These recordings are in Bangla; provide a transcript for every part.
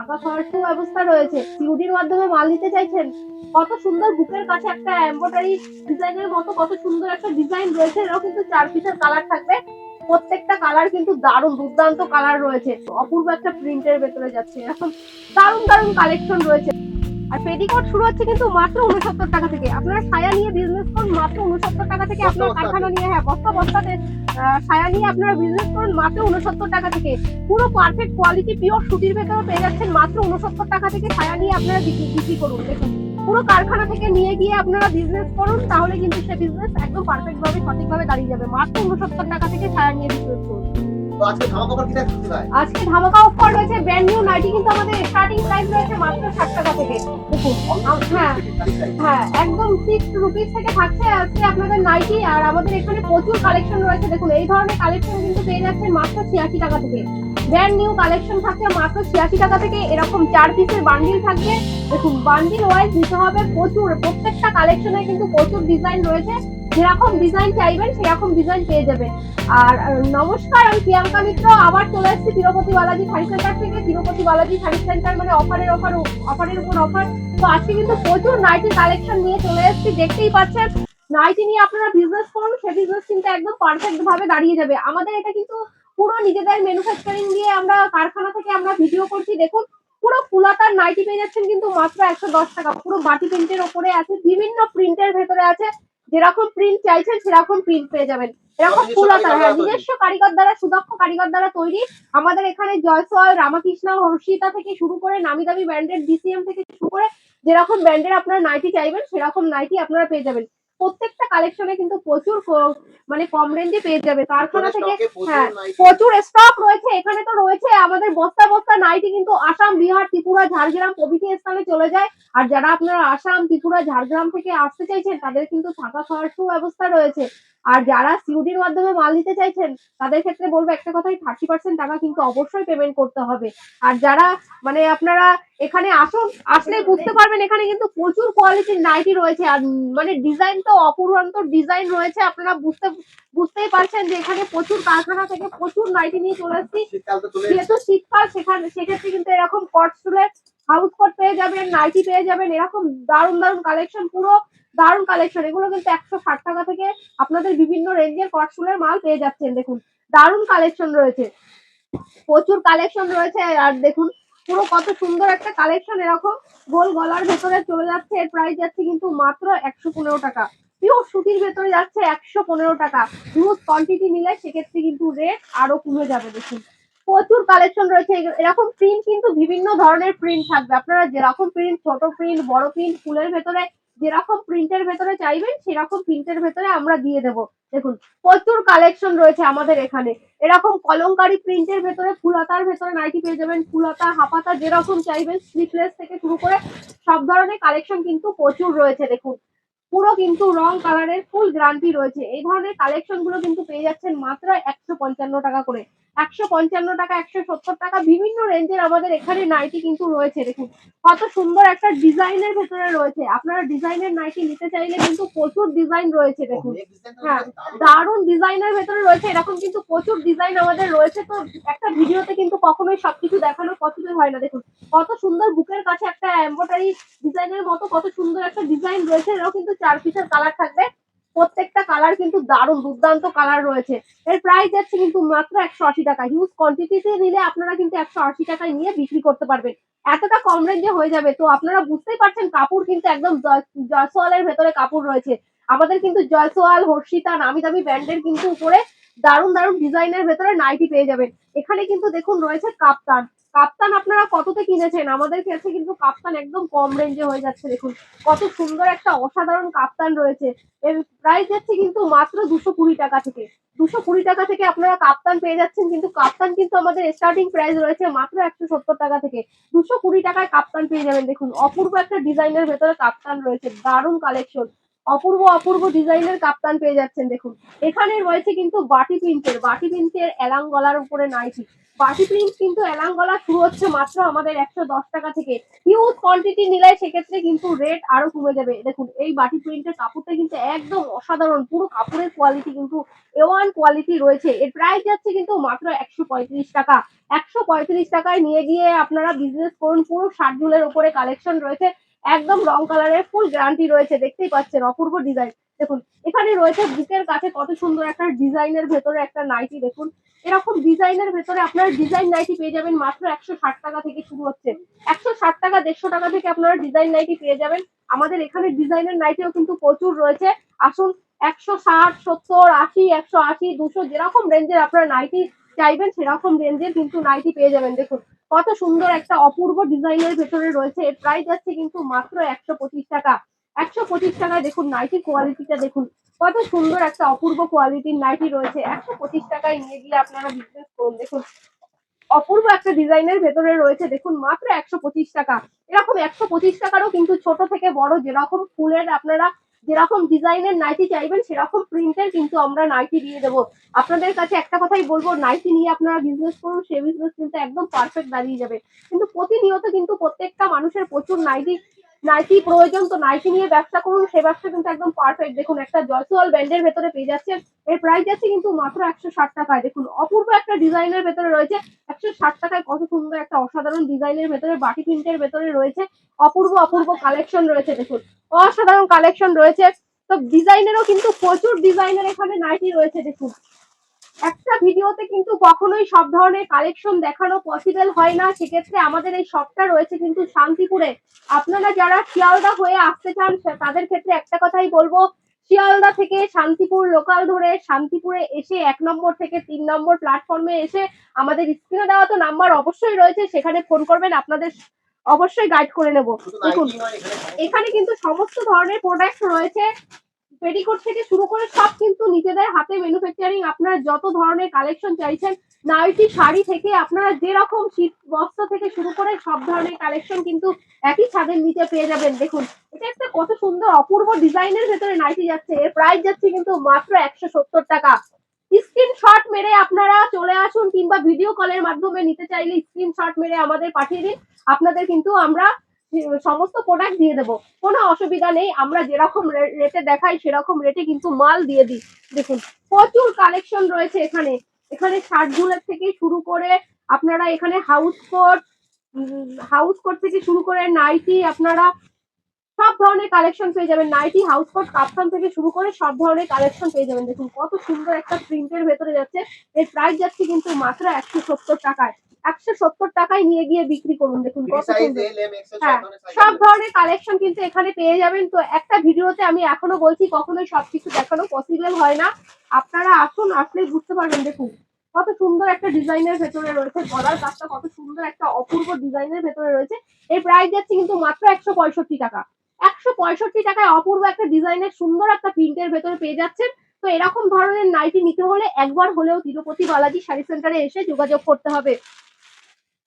থাকা খাওয়ার সুব্যবস্থা রয়েছে। সিউডির মাধ্যমে মাল নিতে চাইছেন, কত সুন্দর বুকের কাছে একটা এমব্রয়ডারি ডিজাইনের মতো কত সুন্দর একটা ডিজাইন রয়েছে। এটাও কিন্তু 4 পিসের কালার থাকবে। প্রত্যেকটা কালার কিন্তু দারুণ দুর্দান্ত কালার রয়েছে, অপূর্ব একটা প্রিন্টের ভেতরে যাচ্ছে। এখন দারুণ দারুণ কালেকশন রয়েছে। আর পেটিকোট শুরু হচ্ছে কিন্তু মাত্র 69 টাকা থেকে। আপনারা সায়া নিয়ে বিজনেস করুন মাত্র 69 টাকা থেকে। আপনার কারখানা নিয়ে, হ্যাঁ, বস্তা বস্তাতে সায়া নিয়ে আপনারা বিজনেস করুন মাত্র 69 টাকা থেকে। পুরো পারফেক্ট কোয়ালিটি পিওর সুতির ভেতরে পেয়ে যাচ্ছেন মাত্র 69 টাকা থেকে। সায়া নিয়ে আপনারা বিক্রি করুন। দেখুন, পুরো কারখানা থেকে নিয়ে গিয়ে আপনারা বিজনেস করুন, তাহলে কিন্তু সে বিজনেস একদম পারফেক্ট ভাবে সঠিকভাবে দাঁড়িয়ে যাবে। মাত্র 69 টাকা থেকে সায়া নিয়ে বিজনেস করুন। আজকে ধামাকা অফার রয়েছে। ব্র্যান্ড নিউ নাইটি কিন্তু আমাদের স্টার্টিং প্রাইস রয়েছে মাত্র 60 টাকা থেকে। দেখুন, হ্যাঁ হ্যাঁ, একদম 6 রুপিস থেকে থাকছে আজকে আপনাদের নাইটি। আর আমাদের এখানে প্রচুর কালেকশন রয়েছে। দেখুন, এই ধরনের কালেকশন কিন্তু পেয়ে যাচ্ছেন মাত্র 86 টাকা থেকে। ব্র্যান্ড নিউ কালেকশন থাকছে মাত্র 86 টাকা থেকে। এরকম 4 পিসের বান্ডিল থাকবে। দেখুন, বান্ডিল ওয়াইজ দিতে হবে প্রচুর। প্রত্যেকটা কালেকশনে কিন্তু প্রচুর ডিজাইন রয়েছে। যেরকম ডিজাইন চাইবেন সেরকম ডিজাইন পেয়ে যাবেন। আর নমস্কার, আমি প্রিয়াঙ্কা মিত্র। আবার চলে এসেছি তিরুপতি বালাজি শাড়ি সেন্টার থেকে। তিরুপতি বালাজি শাড়ি সেন্টার মানে অফারের উপর অফার। তো আজকে কিন্তু প্রচুর নাইটি কালেকশন নিয়ে চলে এসেছি। দেখতেই পাচ্ছেন, নাইটি নিয়ে আপনারা বিজনেস করুন, সে বিজনেস কিন্তু একদম পারফেক্ট ভাবে দাঁড়িয়ে যাবে। আমাদের এটা কিন্তু পুরো নিজেদের ম্যানুফ্যাকচারিং দিয়ে আমরা কারখানা থেকে আমরা ভিডিও করছি। দেখুন, পুরো ফুলাতার নাইটি পেয়ে যাচ্ছেন কিন্তু মাত্র 110 টাকা। পুরো বাটি প্রিন্টের ওপরে আছে, বিভিন্ন প্রিন্টের ভেতরে আছে। যেরকম প্রিন্ট চাইছেন সেরকম প্রিন্ট পেয়ে যাবেন। এরকম ফুলাতা, হ্যাঁ, নিজস্ব কারিগর দ্বারা, সুদক্ষ কারিগর দ্বারা তৈরি। আমাদের এখানে জয়সওয়াল, রামাকৃষ্ণ, হর্ষিতা থেকে শুরু করে নামি দামি ব্র্যান্ডের ডিসিএম থেকে শুরু করে যেরকম ব্র্যান্ডের আপনারা নাইটি চাইবেন সেরকম নাইটি আপনারা পেয়ে যাবেন। প্রত্যেকটা কালেকশনে কিন্তু প্রচুর মানে কম রেঞ্জে পেয়ে যাবে কারখানা থেকে। হ্যাঁ, প্রচুর স্টক রয়েছে। এখানে তো রয়েছে আমাদের বস্তা বস্তা নাইটি, কিন্তু আসাম, বিহার, ত্রিপুরা, ঝাড়গ্রাম প্রভৃতি স্থানে চলে যায়। আর যারা আপনারা আসাম, ত্রিপুরা, ঝাড়গ্রাম থেকে আসতে চাইছেন, তাদের কিন্তু থাকা খাওয়ার সুব্যবস্থা রয়েছে। আর যারা সিউডির মাধ্যমে মাল নিতে চাইছেন, তাদের ক্ষেত্রে বলবো একটা কথাই, 30% টাকা কিন্তু অবশ্যই পেমেন্ট করতে হবে। আর যারা মানে আপনারা এখানে আসুন, আসলে বুঝতে পারবেন এখানে কিন্তু প্রচুর কোয়ালিটির নাইটি রয়েছে। আর মানে ডিজাইন তো অপূর্বান্ত ডিজাইন রয়েছে। আপনারা বুঝতেই পারছেন যে এখানে প্রচুর কারখানা থেকে প্রচুর নাইটি নিয়ে চলে আসছি। যেহেতু শীতকাল, সেক্ষেত্রে কিন্তু এরকম কট চুলের হাউস কোট পেয়ে যাবেন, নাইটি পেয়ে যাবেন। এরকম দারুণ দারুণ কালেকশন, পুরো দারুণ কালেকশন। এগুলো কিন্তু 160 টাকা থেকে আপনাদের বিভিন্ন রেঞ্জের কট চুলের মাল পেয়ে যাচ্ছেন। দেখুন, দারুণ কালেকশন রয়েছে, প্রচুর কালেকশন রয়েছে। আর দেখুন, পুরো কত সুন্দর একটা কালেকশন। এরকম গোল গলার ভেতরে চলে যাচ্ছে। এর প্রাইস যাচ্ছে কিন্তু মাত্র 115 টাকা। পিওর সুতির ভেতরে যাচ্ছে 115 টাকা। হিউজ কোয়ান্টিটি নিলে সেক্ষেত্রে কিন্তু রেট আরো কমে যাবে। দেখুন, প্রচুর কালেকশন রয়েছে। এরকম প্রিন্ট কিন্তু বিভিন্ন ধরনের প্রিন্ট থাকবে। আপনারা যেরকম প্রিন্ট, ছোট প্রিন্ট, বড় প্রিন্ট, ফুলের ভেতরে যেরকম প্রিন্টের ভেতরে চাইবেন সেরকম প্রিন্টের ভেতরে আমরা দিয়ে দেবো। দেখুন, প্রচুর কালেকশন রয়েছে আমাদের এখানে। এরকম কলমকারী প্রিন্টের ভেতরে ফুলহাতার ভেতরে নাইটি পেয়ে যাবেন। ফুলহাতা, হাফহাতা যেরকম চাইবেন, স্লিভলেস থেকে শুরু করে সব ধরনের কালেকশন কিন্তু প্রচুর রয়েছে। দেখুন, পুরো কিন্তু রং কালারের ফুল গ্যারান্টি রয়েছে। এই ধরনের কালেকশন গুলো কিন্তু পেয়ে যাচ্ছেন মাত্র 155 টাকা করে। 155 টাকা, 170 টাকা, বিভিন্ন রেঞ্জের আমাদের এখানে নাইটি কিন্তু রয়েছে। দেখুন, কত সুন্দর একটা ডিজাইনের ভেতরে রয়েছে। আপনারা ডিজাইনের নাইটি নিতে চাইলে কিন্তু প্রচুর ডিজাইন রয়েছে। দেখুন, হ্যাঁ, দারুণ ডিজাইনের ভেতরে রয়েছে। এরকম কিন্তু প্রচুর ডিজাইন আমাদের রয়েছে। তো একটা ভিডিওতে কিন্তু কখনোই সবকিছু দেখানো পসিবল হয় না। দেখুন, কত সুন্দর বুকের কাছে একটা এমব্রয়ডারি ডিজাইনের মতো কত সুন্দর একটা ডিজাইন রয়েছে। এরও কিন্তু 4 পিসের কালার থাকবে। প্রত্যেকটা কালার কিন্তু দারুণ দুর্দান্ত কালার রয়েছে। এর প্রাইস যাচ্ছে কিন্তু মাত্র 180 টাকা। হিউজ কোয়ান্টিটিতে নিলে আপনারা কিন্তু 180 টাকায় নিয়ে বিক্রি করতে পারবেন। এতটা কম রেঞ্জে হয়ে যাবে। তো আপনারা বুঝতেই পারছেন, কাপড় কিন্তু একদম জয়সওয়ালের ভেতরে কাপড় রয়েছে। আমাদের কিন্তু জয়সওয়াল, হর্ষিতা, নামি দামি ব্র্যান্ডের কিন্তু উপরে দারুণ দারুণ ডিজাইনের ভেতরে নাইটি পেয়ে যাবেন। এখানে কিন্তু দেখুন রয়েছে কাপ্তান। কাপ্তান আপনারা কততে কিনেছেন? আমাদের কাছে কিন্তু কাপ্তান একদম কম রেঞ্জে হয়ে যাচ্ছে। দেখুন, কত সুন্দর একটা অসাধারণ কাপ্তান রয়েছে। এর প্রাইস যাচ্ছে কিন্তু মাত্র 220 টাকা থেকে। 220 টাকা থেকে আপনারা কাপ্তান পেয়ে যাচ্ছেন। কিন্তু কাপ্তান কিন্তু আমাদের স্টার্টিং প্রাইস রয়েছে মাত্র 170 টাকা থেকে। 220 টাকায় কাপ্তান পেয়ে যাবেন। দেখুন, অপূর্ব একটা ডিজাইনের ভেতরে কাপ্তান রয়েছে, দারুণ কালেকশন। অপূর্ব অপূর্ব ডিজাইনের কাপ্তান পেয়ে যাচ্ছেন। দেখুন এখানে রয়েছে কিন্তু বাটি প্রিন্টের এলাং গলার উপরে নাইটি। বাটি প্রিন্ট কিন্তু এলাং গলা শুরু হচ্ছে মাত্র আমাদের 110 টাকা থেকে। হিউজ কোয়ান্টিটি নিলে সেক্ষেত্রে কিন্তু রেট আরো কমে যাবে। দেখুন এই বাটি প্রিন্টের কাপড়টা কিন্তু একদম অসাধারণ, পুরো কাপড়ের কোয়ালিটি কিন্তু A1 কোয়ালিটি রয়েছে। এর প্রাইস যাচ্ছে কিন্তু মাত্র 135 টাকা। 135 টাকায় নিয়ে গিয়ে আপনারা বিজনেস করুন। পুরো শার্ট ঝুলের উপরে কালেকশন রয়েছে, একদম রং কালারের ফুল গ্যারান্টি রয়েছে। দেখতেই পাচ্ছেন অপূর্ব ডিজাইন। দেখুন এখানে রয়েছে বুকের কাছে কত সুন্দর একটা ডিজাইনের ভেতরে একটা নাইটি। দেখুন এরকম ডিজাইনের ভেতরে আপনারা ডিজাইন নাইটি পেয়ে যাবেন মাত্র 160 টাকা থেকে শুরু হচ্ছে। 160 টাকা 150 টাকা থেকে আপনারা ডিজাইন নাইটি পেয়ে যাবেন। আমাদের এখানে ডিজাইনের নাইটিও কিন্তু প্রচুর রয়েছে। আসুন 160, 70, 80, 180, 200 যেরকম রেঞ্জের আপনারা নাইটি চাইবেন সেরকম রেঞ্জের কিন্তু নাইটি পেয়ে যাবেন। দেখুন কত সুন্দর একটা অপূর্ব ডিজাইনের ভেতরে রয়েছে। এর প্রাইস যাচ্ছে কিন্তু মাত্র 125 টাকা। 125 টাকায় দেখুন নাইটি কোয়ালিটিটা দেখুন কত সুন্দর একটা অপূর্ব কোয়ালিটির নাইটি রয়েছে। 125 টাকায় নিয়ে গিয়ে আপনারা বিজনেস করুন। দেখুন অপূর্ব একটা ডিজাইনের ভেতরে রয়েছে। দেখুন মাত্র 125 টাকা। এরকম 125 টাকারও কিন্তু ছোট থেকে বড় যেরকম ফুলের আপনারা যেরকম ডিজাইনের নাইটি চাইবেন সেরকম প্রিন্টের কিন্তু আমরা নাইটি দিয়ে দেবো। আপনাদের কাছে একটা কথাই বলবো, নাইটি নিয়ে আপনারা বিজনেস করুন, সেই বিজনেস কিন্তু একদম পারফেক্ট দাঁড়িয়ে যাবে। কিন্তু প্রতিনিয়ত কিন্তু প্রত্যেকটা মানুষের প্রচুর নাইটি নাইটি প্রয়োজন, তো নাইটি নিয়ে ব্যবসা করুন, সে ব্যবসা কিন্তু একদম পারফেক্ট। দেখুন একটা জয়সওয়াল ব্র্যান্ডের ভেতরে পেয়ে যাচ্ছেন। এর প্রাইস আছে কিন্তু মাত্র 160 টাকায়। দেখুন অপূর্ব একটা ডিজাইনের ভেতরে রয়েছে। 160 টাকায় কত সুন্দর একটা অসাধারণ ডিজাইনের ভেতরে বাটি প্রিন্টের ভেতরে রয়েছে অপূর্ব অপূর্ব কালেকশন রয়েছে। দেখুন অসাধারণ কালেকশন রয়েছে। তো ডিজাইনেরও কিন্তু প্রচুর ডিজাইনের এখানে নাইটি রয়েছে। দেখুন একটা ভিডিওতে কিন্তু কখনোই সব ধরনের কালেকশন দেখানো পসিবল হয় না। সেক্ষেত্রে আমাদের এই শপটা রয়েছে কিন্তু শান্তিপুরে। আপনারা যারা শিয়ালদা হয়ে আসতে চান তাদের ক্ষেত্রে একটা কথাই বলবো, শিয়ালদা থেকে শান্তিপুর লোকাল ধরে শান্তিপুরে এসে 1 নম্বর থেকে 3 নম্বর প্ল্যাটফর্মে এসে আমাদের স্ক্রিনে দেওয়া তো নাম্বার অবশ্যই রয়েছে, সেখানে ফোন করবেন, আপনাদের অবশ্যই গাইড করে নেব। দেখুন এখানে কিন্তু সমস্ত ধরনের প্রোডাক্ট রয়েছে, পেটিকোট থেকে শুরু করে সব কিন্তু নিজেদের হাতে ম্যানুফ্যাকচারিং। আপনারা যত ধরনের কালেকশন চাইছেন, নাইটি শাড়ি থেকে আপনারা যেরকম শীত বস্ত্র থেকে শুরু করে সব ধরনের কালেকশন কিন্তু একই ছাদের নিচে পেয়ে যাবেন। দেখুন এটা একটা কত সুন্দর অপূর্ব ডিজাইনের ভেতরে নাইটি যাচ্ছে। এর প্রাইস যাচ্ছে কিন্তু মাত্র 170 টাকা। স্ক্রিনশট মেরে আপনারা চলে আসুন, কিংবা ভিডিও কলের মাধ্যমে নিতে চাইলে স্ক্রিনশট মেরে আমাদের পাঠিয়ে দিন। আপনাদের কিন্তু আমরা সমস্ত প্রোডাক্ট দিয়ে দেবো, কোনো অসুবিধা নেই। আমরা যেরকম রেটে দেখাই সেরকম রেটে কিন্তু মাল দিয়ে দিই। দেখুন প্রচুর কালেকশন রয়েছে এখানে। এখানে শার্ট ঝুলের থেকে শুরু করে আপনারা এখানে হাউস কোট থেকে শুরু করে নাইটি আপনারা সব ধরনের কালেকশন পেয়ে যাবেন। নাইটি, হাউস কোট, কাপ্তান থেকে শুরু করে সব ধরনের কালেকশন পেয়ে যাবেন। দেখুন কত সুন্দর একটা প্রিন্টের ভেতরে যাচ্ছে। এর প্রাইস যাচ্ছে কিন্তু মাত্র 170 টাকায়। 170 টাকায় নিয়ে গিয়ে বিক্রি করুন। দেখুন কত সুন্দর। হ্যাঁ সব ধরনের কালেকশন কিন্তু এখানে পেয়ে যাবেন। তো একটা ভিডিওতে আমি এখনো বলছি কখনোই সবকিছু দেখানো পসিবল হয় না। আপনারা আসুন, আসলেই বুঝতে পারবেন। দেখুন কত সুন্দর একটা ডিজাইনের ভেতরে রয়েছে, গলার কাজটা কত সুন্দর একটা অপূর্ব ডিজাইনের ভেতরে রয়েছে। এর প্রাইস যাচ্ছে কিন্তু মাত্র 165 টাকা। 165 টাকায় অপূর্ব একটা ডিজাইনের সুন্দর একটা প্রিন্টের ভেতরে পেয়ে যাচ্ছেন। তো এরকম ধরনের নাইটি নিতে হলে একবার হলেও তিরুপতি বালাজি শাড়ি সেন্টারে এসে যোগাযোগ করতে হবে।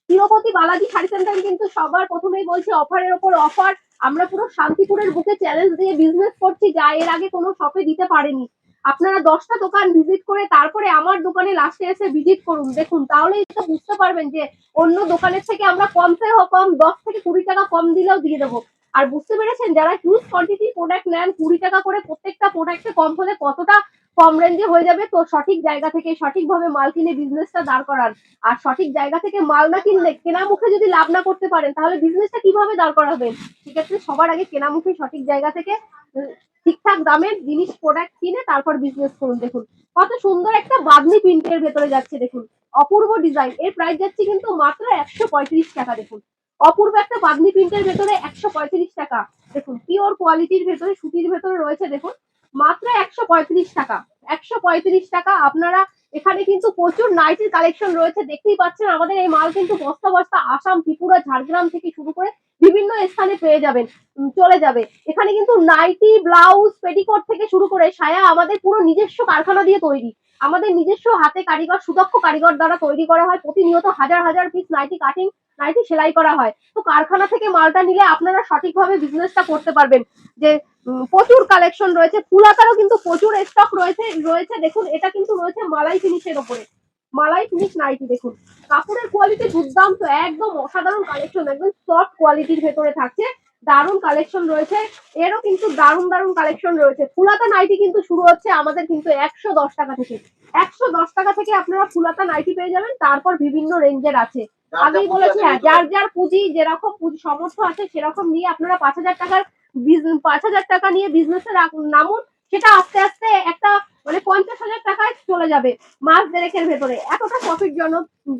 তিরুপতি বালাজি শাড়ি সেন্টার কিন্তু সবার প্রথমেই বলছি অফারের ওপর অফার। আমরা পুরো শান্তিপুরের বুকে চ্যালেঞ্জ দিয়ে বিজনেস করছি, যা এর আগে কোনো শপে দিতে পারেনি। আপনারা 10টা দোকান ভিজিট করে তারপরে আমার দোকানে লাস্টে এসে ভিজিট করুন। দেখুন তাহলেই তো বুঝতে পারবেন যে অন্য দোকানের থেকে আমরা কমসে কম 10 থেকে 20 টাকা কম দিলেও দিয়ে দেবো। আর বুঝতে পেরেছেন, যারা হিউজ কোয়ান্টিটি প্রোডাক্ট নেন 20 টাকা করে প্রত্যেকটা প্রোডাক্টে কম হলে কতটা কম রেঞ্জে হয়ে যাবে। তো সঠিক জায়গা থেকে সঠিকভাবে মাল কিনে বিজনেসটা দাঁড় করান। আর সঠিক জায়গা থেকে মাল না কিনলে, কেনা মুখে যদি লাভ না করতে পারেন তাহলে বিজনেসটা কিভাবে দাঁড় করাবেন। সেক্ষেত্রে সবার আগে কেনা মুখে সঠিক জায়গা থেকে ঠিকঠাক দামের জিনিস প্রোডাক্ট কিনে তারপর বিজনেস করুন। দেখুন কত সুন্দর একটা বাদনি প্রিন্টের ভেতরে যাচ্ছে। দেখুন অপূর্ব ডিজাইন। এর প্রাইস যাচ্ছে কিন্তু মাত্র 135 টাকা। দেখুন অপূর্ব একটা বাদনি প্রিন্টের ভেতরে 135 টাকা। দেখুন পিওর কোয়ালিটির ভেতরে সুতির ভেতরে রয়েছে। দেখুন মাত্র 135 টাকা। 135 টাকা। আপনারা এখানে কিন্তু প্রচুর নাইটির কালেকশন রয়েছে, দেখতেই পাচ্ছেন। আমাদের এই মাল কিন্তু বস্তা বস্তা আসাম, ত্রিপুরা, ঝাড়গ্রাম থেকে শুরু করে বিভিন্ন স্থানে পেয়ে যাবেন, চলে যাবে। এখানে কিন্তু নাইটি, ব্লাউজ, পেটিকোট থেকে শুরু করে সায়া আমাদের পুরো নিজস্ব কারখানা দিয়ে তৈরি। আমাদের নিজস্ব হাতে কারিগর, সুদক্ষ কারিগর দ্বারা তৈরি করা হয়। প্রতিনিয়ত হাজার হাজার পিস নাইটি কাটিং, নাইটি সেলাই করা হয়। তো কারখানা থেকে মালটা নিলে আপনারা সঠিকভাবে বিজনেসটা করতে পারবেন। যে প্রচুর কালেকশন রয়েছে। ফুলাতারও কিন্তু প্রচুর স্টক রয়েছে দেখুন, এটা কিন্তু রয়েছে মালাই ফিনিশের ওপরে। মালাই ফিনিশ নাইটি দেখুন, কাপড়ের কোয়ালিটি দুর্দান্ত, একদম অসাধারণ কালেকশন, একদম সফট কোয়ালিটির ভেতরে থাকছে। দারুণ কালেকশন রয়েছে, এরও কিন্তু দারুণ দারুণ কালেকশন রয়েছে। ফুলাতা নাইটি কিন্তু শুরু হচ্ছে আমাদের কিন্তু 110 টাকা থেকে। 110 টাকা থেকে আপনারা ফুলাতা নাইটি পেয়ে যাবেন। তারপর বিভিন্ন রেঞ্জের আছে, আগেই বলেছি, হ্যাঁ, যার যার পুঁজি, যেরকম পুঁজি সামর্থ্য আছে সেরকম নিয়ে আপনারা 5,000 টাকার 5,000 টাকা নিয়ে বিজনেসে নামুন। সেটা আস্তে আস্তে একটা মানে 50,000 টাকায় চলে যাবে মাস দেড়েকের ভেতরে। এতটা প্রফিট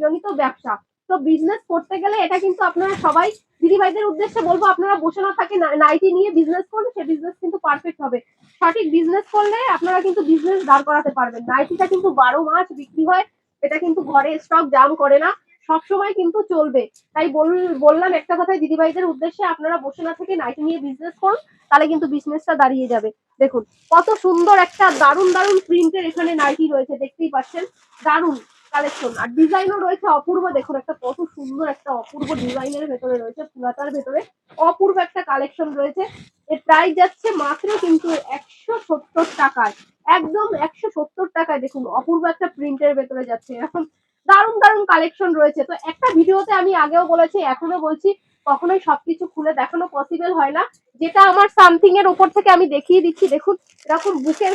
জনিত ব্যবসা। তো বিজনেস করতে গেলে এটা কিন্তু আপনারা সবাই, দিদি ভাইদের উদ্দেশ্যে বলবো, আপনারা বসে না থাকে নাইটি নিয়ে বিজনেস করুন, সে বিজনেস কিন্তু পারফেক্ট হবে। সঠিক বিজনেস করলে আপনারা কিন্তু বিজনেস দাঁড় করাতে পারবেন। নাইটিটা কিন্তু 12 মাস বিক্রি হয়, এটা কিন্তু ঘরে স্টক জাম করে না, সবসময় কিন্তু চলবে। তাই বললাম একটা কথাই দিদিভাইদের উদ্দেশ্যে, আপনারা বসে না থেকে নাইটি নিয়ে বিজনেস করুন, তাহলে কিন্তু বিজনেসটা দাঁড়িয়ে যাবে। দেখুন কত সুন্দর একটা দারুণ দারুণ প্রিন্টের এখানে নাইটি রয়েছে, দেখতেই পাচ্ছেন, দারুণ কালেকশন। আর ডিজাইনও রয়েছে অপূর্ব, দেখুন একটা কত সুন্দর একটা অপূর্ব ডিজাইনের ভেতরে রয়েছে, ফুলাতার ভেতরে অপূর্ব একটা কালেকশন রয়েছে। এর প্রাইস যাচ্ছে মাত্র কিন্তু 170 টাকায়, একদম 170 টাকায়। দেখুন অপূর্ব একটা প্রিন্টের ভেতরে যাচ্ছে, এখন দারুণ দারুণ কালেকশন রয়েছে। তো একটা ভিডিওতে আমি আগেও বলেছি, এখনো বলছি, কখনোই সবকিছু খুলে দেখানো পসিবল হয় না। যেটা আমার সামথিং এর উপর থেকে আমি দেখিয়ে দিচ্ছি। দেখুন এরকম বুকের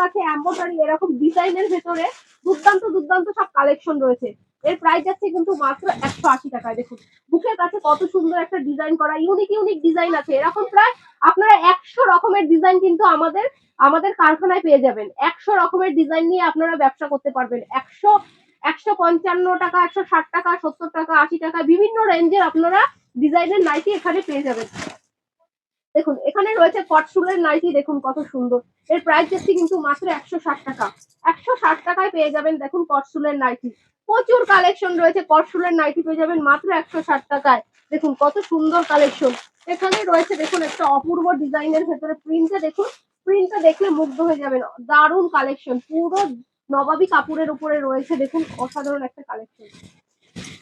কাছে এমব্রয়ডারি, এরকম ডিজাইনের ভেতরে দুর্দান্ত দুর্দান্ত সব কালেকশন রয়েছে। এর প্রাইস যাচ্ছে কিন্তু মাত্র 180 টাকায়। দেখুন বুকের কাছে কত সুন্দর একটা ডিজাইন করা, ইউনিক ইউনিক ডিজাইন আছে। এরকম প্রায় আপনারা 100 রকমের ডিজাইন কিন্তু আমাদের কারখানায় পেয়ে যাবেন। 100 রকমের ডিজাইন নিয়ে আপনারা ব্যবসা করতে পারবেন। 155 টাকা, 160 টাকা, 70 টাকা, 80 টাকা, বিভিন্ন রেঞ্জের আপনারা ডিজাইনের নাইটি এখানে পেয়ে যাবেন। দেখুন এখানে রয়েছে কটসুলের নাইটি, দেখুন কত সুন্দর। এর প্রাইস যাচ্ছে কিন্তু মাত্র 160 টাকা। 160 টাকায় পেয়ে যাবেন দেখুন কটসুলের নাইটি। প্রচুর কালেকশন রয়েছে, কটসুলের নাইটি পেয়ে যাবেন মাত্র 160 টাকায়। দেখুন কত সুন্দর কালেকশন এখানে রয়েছে। দেখুন একটা অপূর্ব ডিজাইনের ভেতরে প্রিন্টটা দেখুন, প্রিন্টটা দেখলে মুগ্ধ হয়ে যাবেন। দারুণ কালেকশন, পুরো নবাবী কাপড়ের উপরে রয়েছে, দেখুন অসাধারণ একটা কালেকশন।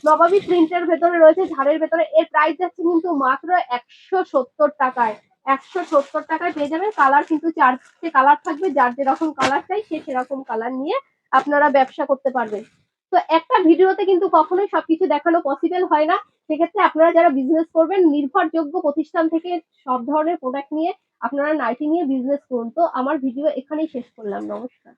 নবাবী প্রিন্টের ভেতরে রয়েছে, ঝাড়ের ভেতরে। এর প্রাইস যাচ্ছে কিন্তু মাত্র 170 টাকায়। 170 টাকায় পেয়ে যাবেন। কালার কিন্তু 4টে কালার থাকবে, যার যেরকম কালার চাই সে সেরকম কালার নিয়ে আপনারা ব্যবসা করতে পারবেন। তো একটা ভিডিওতে কিন্তু কখনোই সবকিছু দেখানো পসিবল হয় না। সেক্ষেত্রে আপনারা যারা বিজনেস করবেন, নির্ভরযোগ্য প্রতিষ্ঠান থেকে সব ধরনের প্রোডাক্ট নিয়ে আপনারা নাইটি নিয়ে বিজনেস করুন। তো আমার ভিডিও এখানেই শেষ করলাম, নমস্কার।